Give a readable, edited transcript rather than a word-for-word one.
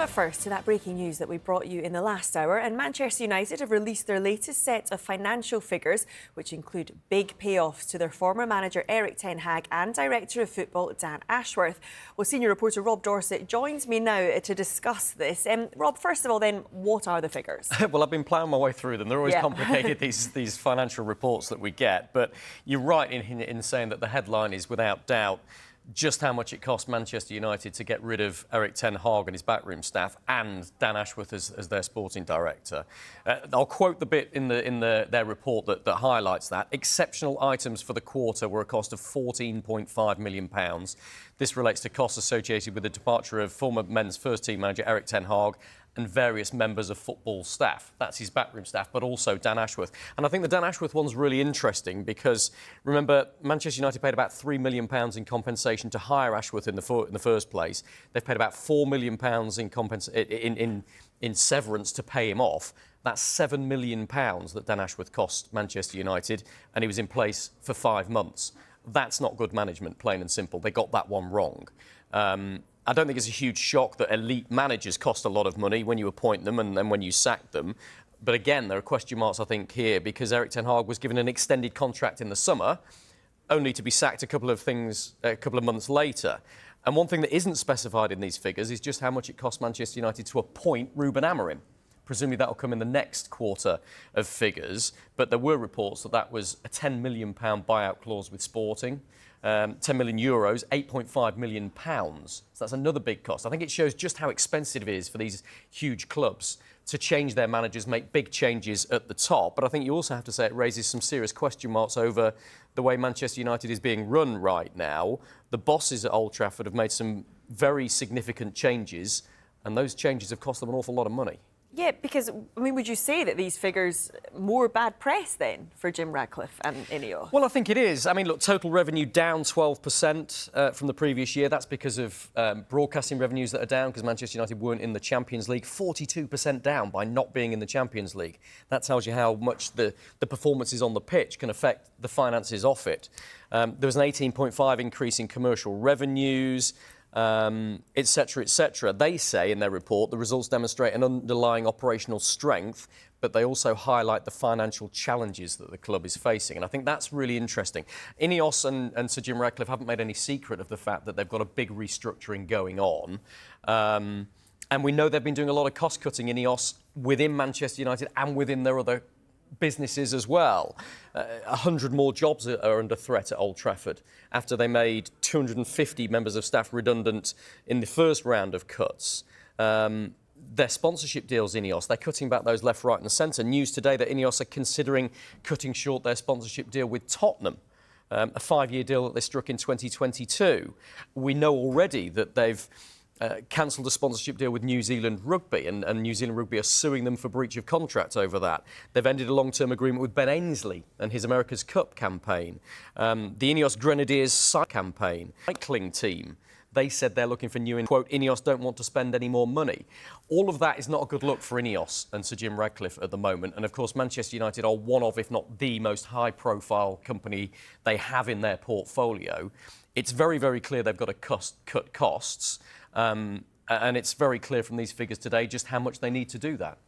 But first, to that breaking news that we brought you in the last hour, and Manchester United have released their latest set of financial figures, which include big payoffs to their former manager Erik Ten Hag and director of football Dan Ashworth. Well, senior reporter Rob Dorsett joins me now to discuss this. Rob, first of all then, what are the figures? Well, I've been ploughing my way through them. They're always complicated, these financial reports that we get. But you're right in saying that the headline is, without doubt, just how much it cost Manchester United to get rid of Erik Ten Hag and his backroom staff and Dan Ashworth as their sporting director. I'll quote the bit in their report that highlights that. Exceptional items for the quarter were a cost of £14.5 million. This relates to costs associated with the departure of former men's first team manager Erik Ten Hag and various members of football staff. That's his backroom staff, but also Dan Ashworth. And I think the Dan Ashworth one's really interesting because, remember, Manchester United paid about £3 million in compensation to hire Ashworth in the first place. They've paid about £4 million in severance to pay him off. That's £7 million that Dan Ashworth cost Manchester United, and he was in place for 5 months. That's not good management, plain and simple. They got that one wrong. I don't think it's a huge shock that elite managers cost a lot of money when you appoint them and then when you sack them. But again, there are question marks, I think, here because Erik Ten Hag was given an extended contract in the summer, only to be sacked a couple of months later. And one thing that isn't specified in these figures is just how much it cost Manchester United to appoint Ruben Amorim. Presumably that will come in the next quarter of figures. But there were reports that was a £10 million buyout clause with Sporting. 10 million euros, £8.5 million. So that's another big cost. I think it shows just how expensive it is for these huge clubs to change their managers, make big changes at the top. But I think you also have to say it raises some serious question marks over the way Manchester United is being run right now. The bosses at Old Trafford have made some very significant changes, and those changes have cost them an awful lot of money. Yeah, because, I mean, would you say that these figures more bad press then for Jim Ratcliffe and Ineos? Well, I think it is. I mean, look, total revenue down 12% from the previous year. That's because of broadcasting revenues that are down because Manchester United weren't in the Champions League. 42% down by not being in the Champions League. That tells you how much the performances on the pitch can affect the finances off it. There was an 18.5% increase in commercial revenues, etc., etc. They say in their report the results demonstrate an underlying operational strength, but they also highlight the financial challenges that the club is facing. And I think that's really interesting. Ineos and Sir Jim Ratcliffe haven't made any secret of the fact that they've got a big restructuring going on. And we know they've been doing a lot of cost-cutting, Ineos, within Manchester United and within their other businesses as well. 100 more jobs are under threat at Old Trafford after they made 250 members of staff redundant in the first round of cuts. Their sponsorship deals, Ineos, they're cutting back those left, right and centre. News today that Ineos are considering cutting short their sponsorship deal with Tottenham, a 5-year deal that they struck in 2022. We know already that they've cancelled a sponsorship deal with New Zealand Rugby, and New Zealand Rugby are suing them for breach of contract over that. They've ended a long-term agreement with Ben Ainsley and his America's Cup campaign. The Ineos Grenadiers campaign, cycling team, they said they're looking for new, quote, Ineos don't want to spend any more money. All of that is not a good look for Ineos and Sir Jim Ratcliffe at the moment. And of course, Manchester United are one of, if not the most high-profile company they have in their portfolio. It's very, very clear they've got to cut costs. And it's very clear from these figures today just how much they need to do that.